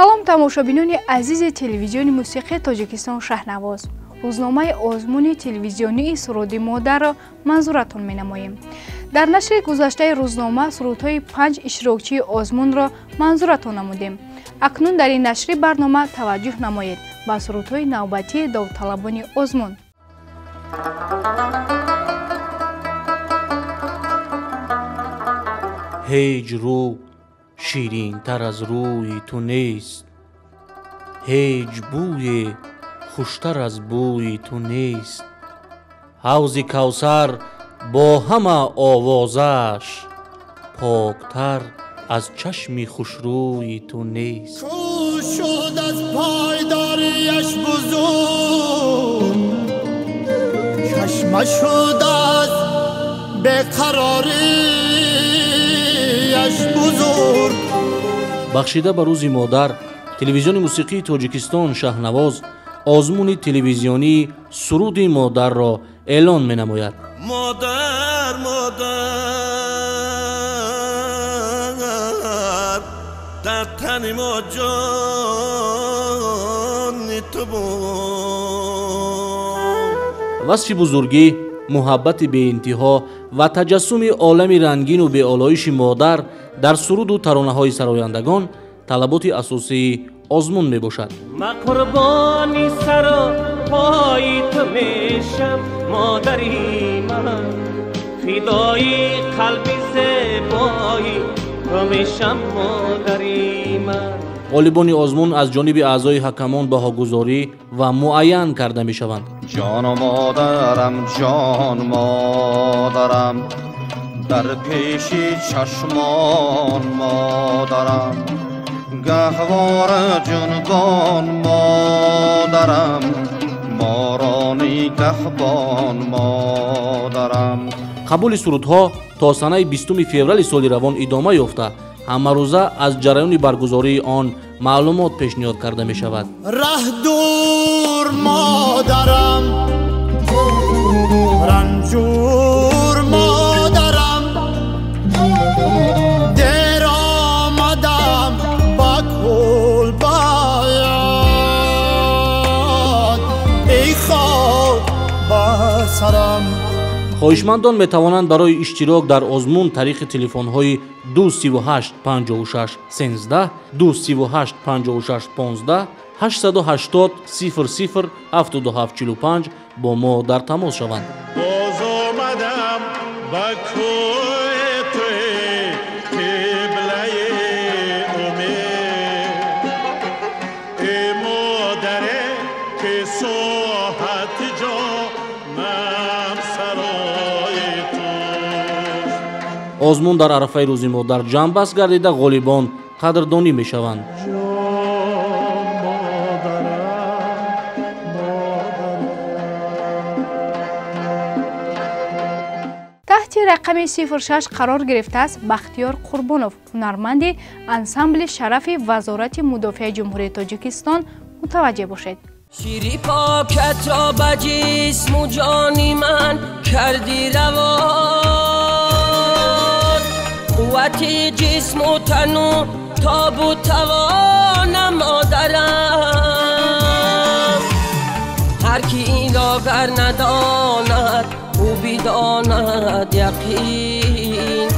салом тамошобинони азизи телевизиони мусиқии тоҷикистон шаҳнавоз. рӯзномаи озмуни телевизионии суруди модарро манзуратон менамоем. дар нашри гузаштаи рӯзнома сурудҳои 5 иштирокчии озмунро манзуратон намудем. акнун дар ин нашри барнома таваҷҷӯҳ намоед ба сурудҳои навбатии довталабони озмун. ҳеҷ рӯ ширинтар аз рӯи ту нест, ҳеҷ бӯе хуштар аз бӯи ту нест. ҳавзи кавсар бо ҳама овозаш поктар аз чашми хушрӯи ту нест. кӯ шуд аз пойдорияш бузург, чашма шуд аз беқарорияш бузург. бахшида ба рӯзи модар, телевизиони мусиқии тоҷикистон шаҳнавоз озмуни телевизионии суруди модарро эълон менамояд. модар модар дар тани мо ҷони ту буд. васфи бузургӣ, муҳаббати беинтиҳо ва таҷассуми олами рангину беолоиши модар дар суруду таронаҳои сарояндагон талаботи асосии озмун мебошад. من قربانی سر و پای تو میشم مادری من، فدای قلبی زیبایی تو میشم مادری من. غالبانی озмун аз ҷониби аъзои ҳакамон баҳогузорӣ ва муайян карда мешаванд. جان مادرم جان مادرم در پیش چشمان مادرم، گهوار جنبان مادرم ما نگهبان مادرم. қабули сурудҳо то санаи 20 феврали соли равон идома ёфта, ҳамарӯза аз ҷараёни баргузории он маълумот пешниҳод карда мешавад. раҳдур модарам, ранҷур модарам, дер омадам ба кулбояд, эй хок ба сарам. хоҳишмандон метавонанд барои иштирок дар озмун тариқи телефонҳои 238 56 13, 238 56 15, 880 00 7745 бо мо дар тамос шаванд. боз омадам ба кӯи туи қиблаи умед, э модаре ки соҳат ҷонам сарои туст. озмун дар арафаи рӯзи модар ҷамъбаст гардида ғолибон қадрдонӣ мешаванд. таҳти рақами 06 қарор гирифтааст бахтиёр қурбонов, ҳунарманди ансамбли шарафи вазорати мудофиаи ҷумҳурии тоҷикистон мутаваҷҷеҳ бошед. شیری پاکت را به جسم و جانی من کردی روان، قوتی جسم و تن و تاب و توانم مادرم. هر کی این را گر نداند او بداند یقین،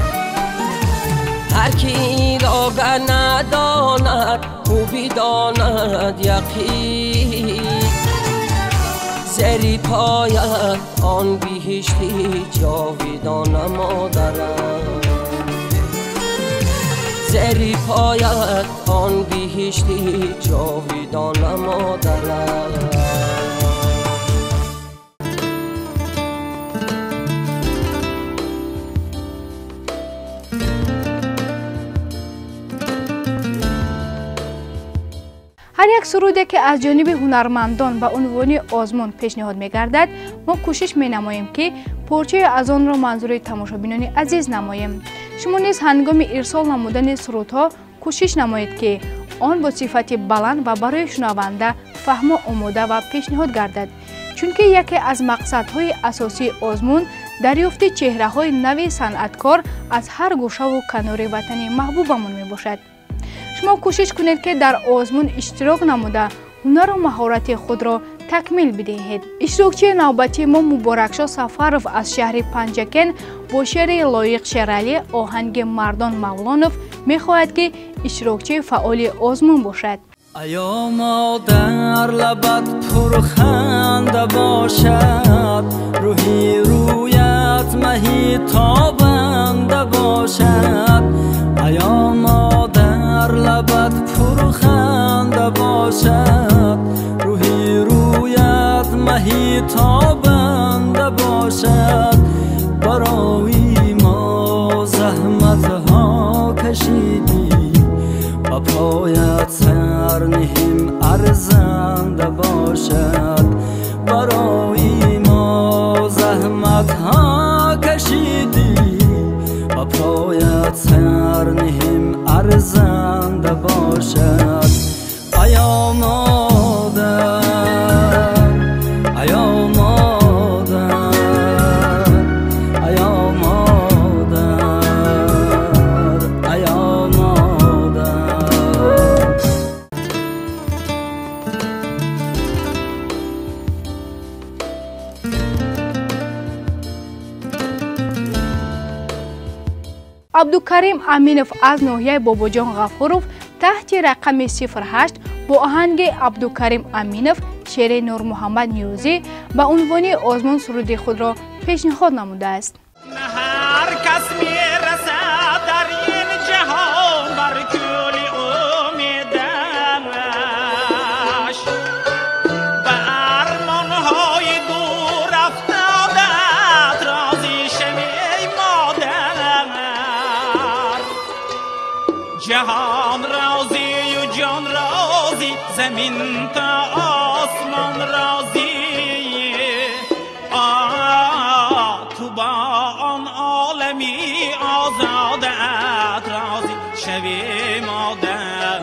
هر کی این را گر نداند او بداند یقین. زری پایت آن بهشتی جاویدان مادرم، زری پایت آن بهشتی جاویدان مادرم. ҳар як суруде ки аз ҷониби ҳунармандон ба унвони озмун пешниҳод мегардад, мо кӯшиш менамоем ки порчае аз онро манзури тамошобинони азиз намоем. шумо низ ҳангоми ирсол намудани сурудҳо кӯшиш намоед ки он бо сифати баланд ва барои шунаванда фаҳмо омода ва пешниҳод гардад, чунки яке аз мақсадҳои асосии озмун дарёфти чеҳраҳои нави санъаткор аз ҳар гӯшаву канори ватани маҳбубамон мебошад. شما کوشش کنید که در آزمون اشتراک نموده هنر و مهارت خود را تکمیل بدهید. اشتراکچی نوبتی ما مبارکشاه سفرов از شهر پنجکن با شعر لایق شعرعلی آهنگ مردان مولانов میخواهد که اشتراکچی فعال آزمون باشد. ایا مادر لبت پرخنده باشد، روحی رویت مهی تابنده باشد. ایا مادر لبت پرخنده باشد، روحی رویت مهی تابنده باشد. برای ما زحمت ها کشیدی، با پایت سر نهیم ارزنده باشد. برای ما زحمت ها کشیدی، با پایت سر نهیم ارزنده باشد. ایا مادر، ایا مادر، ایا مادر، ایا مادر. عبدالکریم امینов از ناحیه باباجان غفورov تحت رقم 08 با آهنگ عبدالکریم امینov شعر نور محمد نیوزی به عنوان آزمون سرود خود را پیشنهاد نموده است. هر کس میرسد در این جهان بر کل امیدش، به ارمانهای دور افتادت راضی شوی مادر. جهان راضی و جان راضی، زمین تا آسمان راضی. تو با آن عالمی آزادت راضی شوی مادر.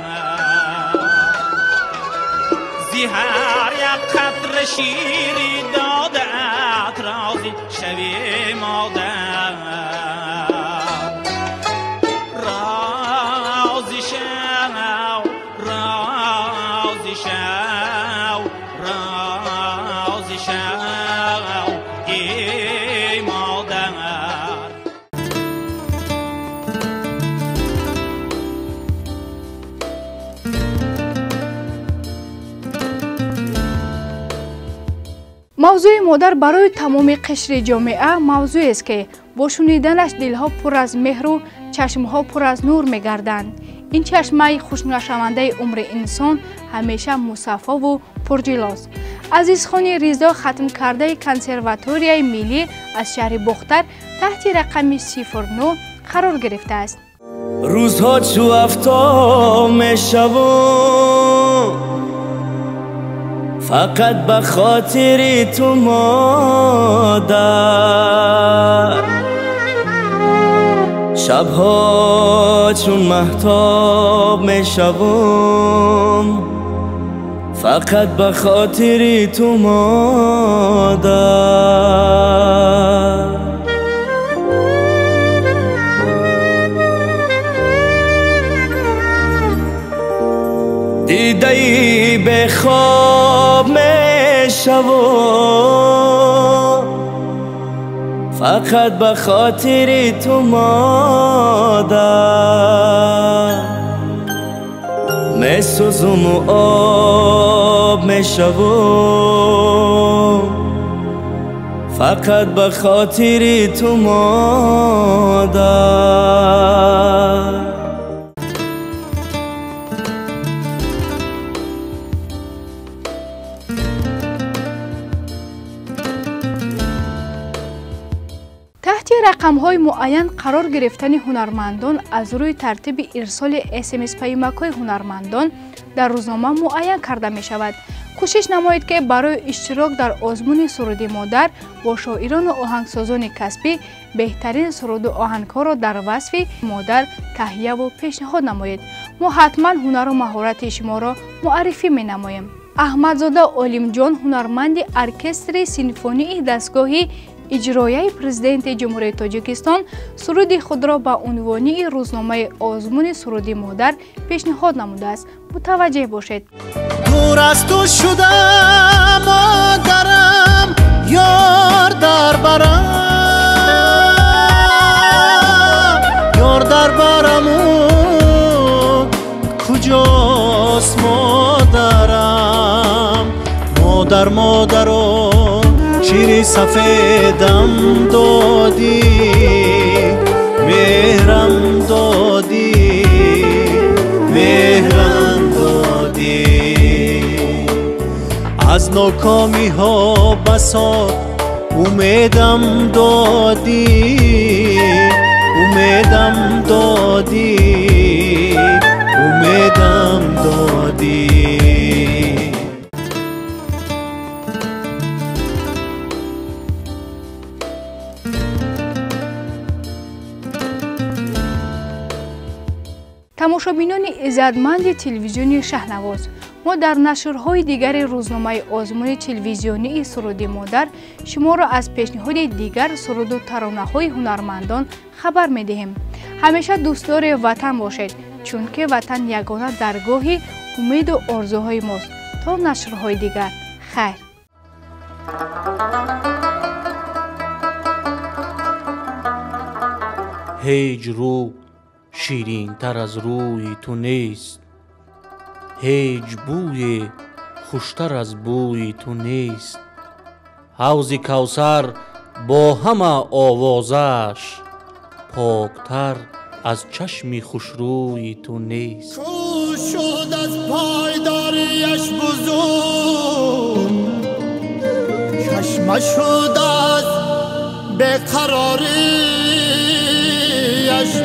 زی هر یک قطره شیری دادت راضی شوی مادر. راضی شو، راضی شو، راضی شو ای مادر. موضوع مادر برای تمام قشر جامعه موضوعی است که با شنیدنش دلها پر از مهر و چشمها پر از نور می‌گردند. این چشمه خوشنشاننده عمر انسان همیشه مصفا و پرجلاست. عزیزخان ریزا ختم کرده کنسرواتوریای ملی از شهر بختر تحت رقم 09 قرار گرفته است. روزها چو افتاب میشوم، فقط به خاطر تو مادر. شبها چون مهتاب میشوم، فقط به خاطر تو مادر. دیده‌ای به خواب میشوم، فقط به خاطر تو مادر. میسوزم و آب میشوم، فقط به خاطر تو مادر. تحت رقم‌های معین قرار گرفتن هنرمندان از روی ترتیب ارسال SMS پیامک‌های هنرمندان در روزنامه معین کرده می شود. کوشش نمایید که برای اشتراک در آزمون سرود مادر با شاعران و آهنگسازان کسبی بهترین سرود و آهنگ‌ها را در وصف مادر تهیه و پیشنهاد نمایید. ما حتما هنر و مهارت شما را معرفی می نماییم. احمدزاده عالم جان هنرمند ارکستر سیمفونی دستگاهی اجرایی پرزیدنت جمهوری تاجیکستان سرود خود را با عنوان روزنامه آزمون سرود مادر پیشنهاد نموده است. متوجه باشید. دور از تو شدم مادرم، یار در برم، یار در برم کجاست مادرم؟ مادر مادرم شیر سفیدم دادی، مهرم دادی، مهرم دادی. از ناکامی ها بساط امیدم دادی، امیدم دادی، امیدم دادی. تماشابینان عزتمند تلویزیونی شهنواز، ما در نشرهای دیگر روزنامه آزمون تلویزیونی سرود مادر شما را از پیشنهاد دیگر سرود و ترانه‌های هنرمندان خبر می‌دهیم. همیشه دوستدار وطن باشید، چون که وطن یگانه درگاه امید و آرزوهای ماست. تا نشرهای دیگر، خیر. هیچ رو شیرین تر از روی تو نیست، هیچ بوی خوشتر از بوی تو نیست. حوض کوثر با همه آوازش پاکتر از چشم خوشروی تو نیست. کو شد از پایداریش بزرگ، چشمش شد از بیقراریش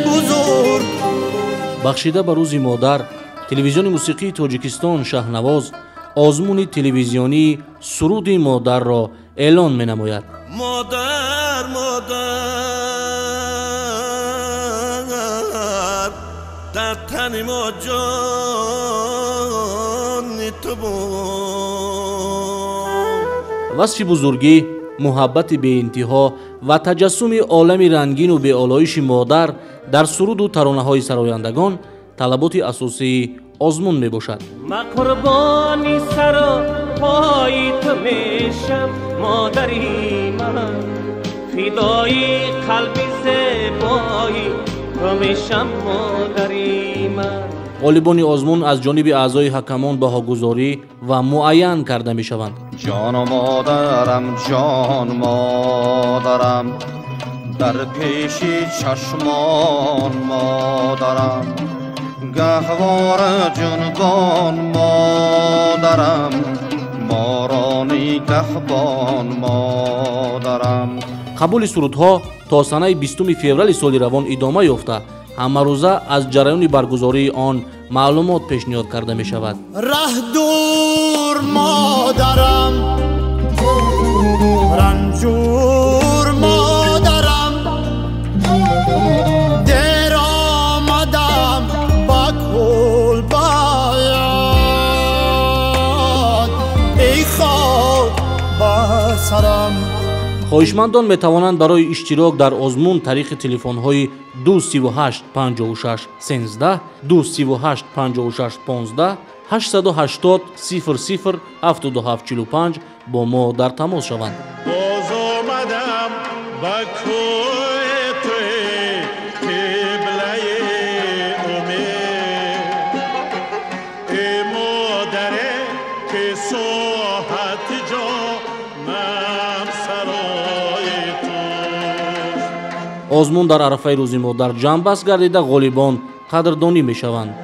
بزرگ. بخشیده به روز مادر، تلویزیون موسیقی تاجیکستان شهنواز آزمون تلویزیونی سرود مادر را اعلان می نماید. مادر مادر در تن ما جان تو بود. وصف بزرگی، محبت بی انتها و تجسم عالم رنگین و به آلایش مادر در سرود و ترانه‌های سرایندگان طلبات اساسی آزمون می باشد. من قربانی سر و پای تو میشم مادری، من فدای قلبی زیبایی تو میشم مادری من. غالبان آزمون از جانب اعضای حکمان بهاگذاری و معین کرده می شوند. جان مادرم جان مادرم، در پیش چشمان مادرم، گهوار جنبان مادرم، مارانی گهبان مادرم. قبول سرودها تا سنه 20 فوریه سال روان ادامه یافته، همه روزه از جریان برگزاری آن معلومات پیشنهاد کرده می شود. ره دور مادرم، رنجور مادرم، در آمدم با کل باید ای خواب با سرم. خواهشمندان می توانند برای اشتراک در آزمون طریق تلفن های 238 56 13 238 56 15 880 00 7745 با ما در تماس شوند. باز آمدم با کوی توی قبله امید، ای مادره که ساحت جانم سرای توست. آزمون در عرفه روز مادر جنبست گردیده غالبان قدردانی می شوند.